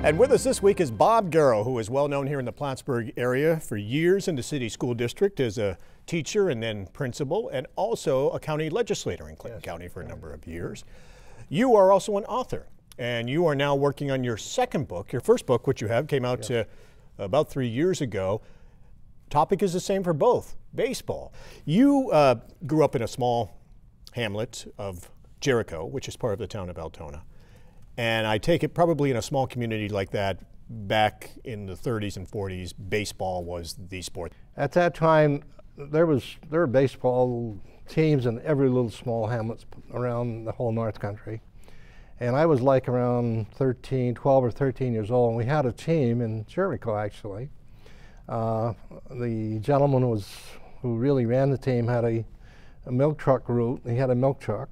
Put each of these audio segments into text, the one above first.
And with us this week is Bob Garrow, who is well known here in the Plattsburgh area for years in the city school district as a teacher and then principal, and also a county legislator in Clinton County for a number of years. You are also an author, and you are now working on your second book. Your first book, which you have, came out about 3 years ago. Topic is the same for both, baseball. You grew up in a small hamlet of Jericho, which is part of the town of Altona. And I take it probably in a small community like that, back in the 30s and 40s, baseball was the sport. At that time, there were baseball teams in every little small hamlet around the whole North Country. And I was like around 12 or 13 years old, and we had a team in Jericho, actually. The gentleman who really ran the team had a milk truck route. He had a milk truck.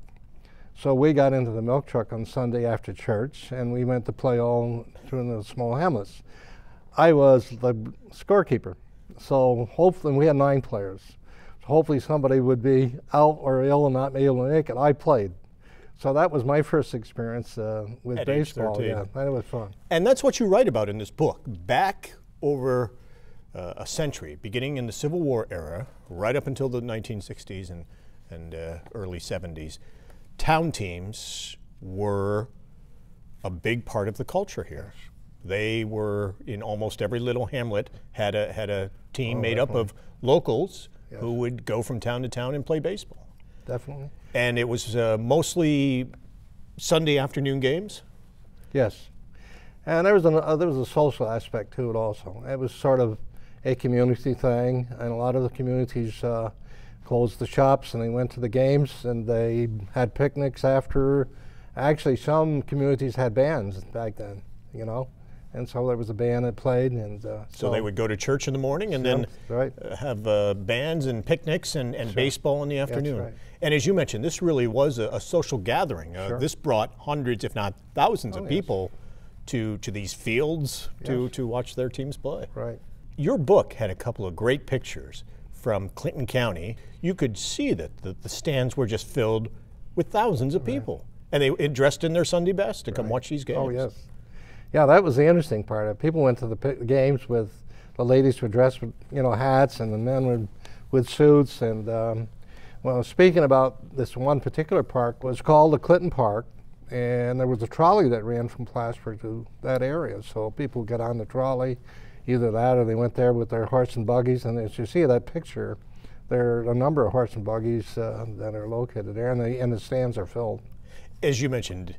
So we got into the milk truck on Sunday after church, and we went to play all through the small hamlets. I was the scorekeeper, so hopefully we had 9 players. So hopefully somebody would be out or ill and not be able to make it. I played. So that was my first experience with baseball. Yeah, that was fun. And that's what you write about in this book. Back over a century, beginning in the Civil War era, right up until the 1960s and early 70s, town teams were a big part of the culture here. They were in almost every little hamlet had a team made up of locals who would go from town to town and play baseball. Definitely. And it was mostly Sunday afternoon games? Yes. And there was a social aspect to it also. It was sort of a community thing, and a lot of the communities closed the shops and they went to the games and they had picnics after. Actually, some communities had bands back then, you know, and so there was a band that played. And so they would go to church in the morning and then have bands and picnics and baseball in the afternoon. That's right. And as you mentioned, this really was a social gathering. This brought hundreds, if not thousands of people to these fields to watch their teams play. Right. Your book had a couple of great pictures from Clinton County. You could see that the stands were just filled with thousands of people. And they dressed in their Sunday best to come watch these games. Oh, yes. Yeah, that was the interesting part of it. People went to the games with, the ladies would dress with, you know, hats, and the men with suits. And, well, speaking about this one particular park, was called the Clinton Park. And there was a trolley that ran from Plattsburgh to that area. So people get on the trolley, either that or they went there with their horse and buggies. And as you see that picture, there are a number of horse and buggies that are located there, and the stands are filled. As you mentioned,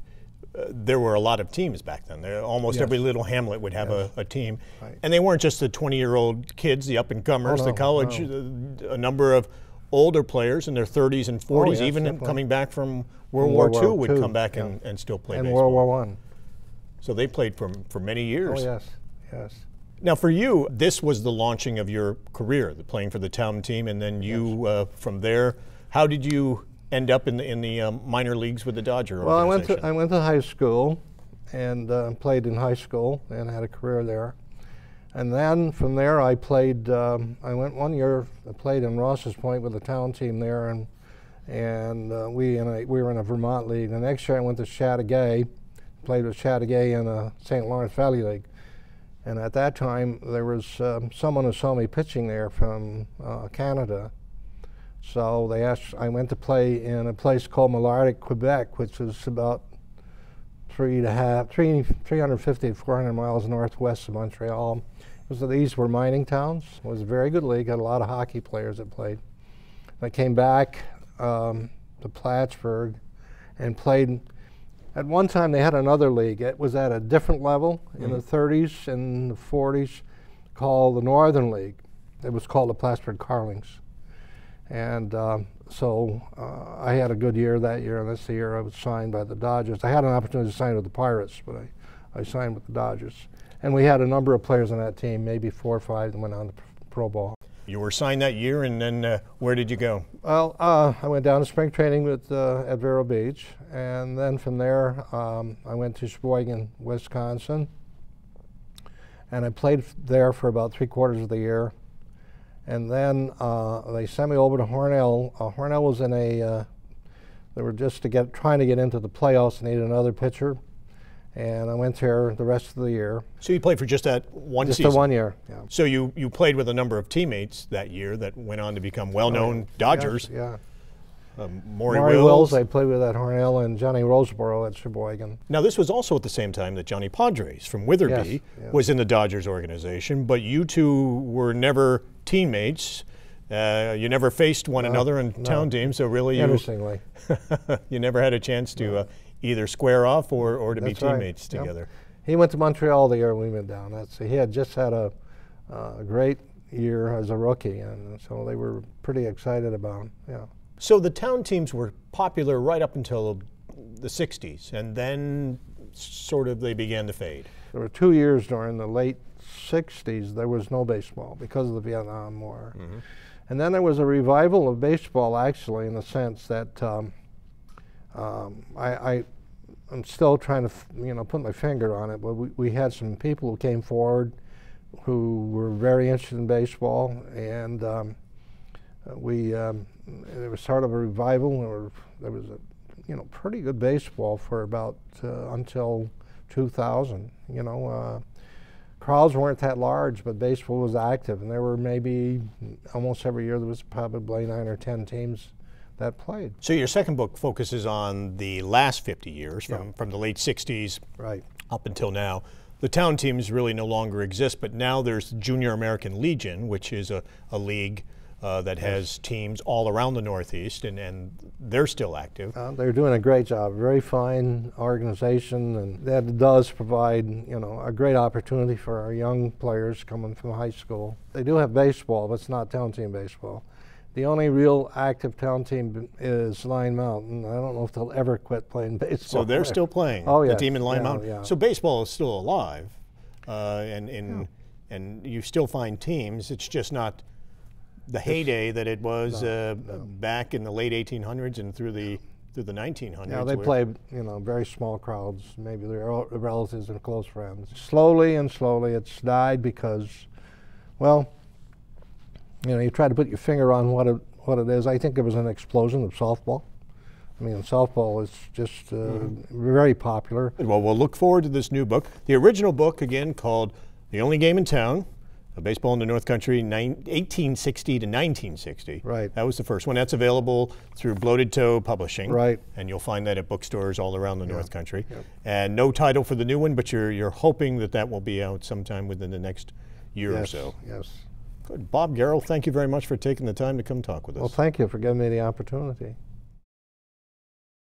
there were a lot of teams back then. Almost every little hamlet would have a team. Right. And they weren't just the 20-year-old kids, the up-and-comers, the college, a number of older players in their 30s and 40s, even coming back from World War II would come back and still play baseball. And World War I. So they played for many years. Oh, yes, yes. Now, for you, this was the launching of your career, playing for the town team, and then you, from there, how did you end up in the minor leagues with the Dodger organization? Well, I went to high school and played in high school and had a career there. And then from there, I played. I went 1 year. I played in Ross's Point with the town team there, and we were in a Vermont league. The next year, I went to Chateauguay, played with Chateauguay in a St. Lawrence Valley League. And at that time, there was someone who saw me pitching there from Canada. So they asked, I went to play in a place called Malartic, Quebec, which was about 350 to 400 miles northwest of Montreal. These were mining towns. It was a very good league, had a lot of hockey players that played. I came back to Plattsburgh and played. At one time, they had another league. It was at a different level in the 30s and the 40s, called the Northern League. It was called the Plattsburgh Carlings. And so I had a good year that year, and that's the year I was signed by the Dodgers. I had an opportunity to sign with the Pirates, but I signed with the Dodgers. And we had a number of players on that team, maybe 4 or 5 that went on to pro ball. You were signed that year, and then where did you go? Well, I went down to spring training at Vero Beach, and then from there I went to Sheboygan, Wisconsin, and I played there for about 3/4 of the year. And then they sent me over to Hornell. Hornell was in they were just trying to get into the playoffs and needed another pitcher. And I went there the rest of the year. So you played for just that one Just season? the 1 year, yeah. So you played with a number of teammates that year that went on to become well-known Dodgers. Yes, yeah. Maury Wills, Wills. I played with at Hornell, and Johnny Roseboro at Sheboygan. Now this was also at the same time that Johnny Padres from Witherby Yes, yes. was in the Dodgers organization, but you two were never teammates. You never faced one another in town teams, so really Interestingly. you never had a chance to either square off or to be That's right. teammates Yep. together. He went to Montreal the year we went down. He had just had a great year as a rookie, and so they were pretty excited about him. Yeah. So the town teams were popular right up until the 60s, and then sort of they began to fade. There were 2 years during the late 60s there was no baseball because of the Vietnam War. Mm-hmm. And then there was a revival of baseball, actually, in the sense that I'm still trying to put my finger on it, but we had some people who came forward who were very interested in baseball, and it was sort of a revival. There was a pretty good baseball for about until 2000. Crowds weren't that large, but baseball was active, and there were maybe almost every year there was probably 9 or 10 teams that played. So your second book focuses on the last 50 years, from the late 60s Right. up until now. The town teams really no longer exist, but now there's Junior American Legion, which is a league that has teams all around the Northeast, and they're still active. They're doing a great job. Very fine organization, and that does provide a great opportunity for our young players coming from high school. They do have baseball, but it's not town team baseball. The only real active town team is Line Mountain. I don't know if they'll ever quit playing baseball. So they're still playing. Oh, yeah. The team in Line Yeah, Mountain. yeah. So baseball is still alive, and you still find teams. It's just not the heyday that it was back in the late 1800s and through the 1900s. Yeah, they play very small crowds, maybe their relatives and close friends. Slowly and slowly, it's died because, well, you try to put your finger on what it is. I think there was an explosion of softball. I mean, softball is just very popular. Well, we'll look forward to this new book. The original book, again, called The Only Game in Town, Baseball in the North Country, 1860 to 1960. Right. That was the first one. That's available through Bloated Toe Publishing. Right. And you'll find that at bookstores all around the North Country. Yep. And no title for the new one, but you're hoping that will be out sometime within the next year or so. Yes. Good. Bob Garrow, thank you very much for taking the time to come talk with us. Well, thank you for giving me the opportunity.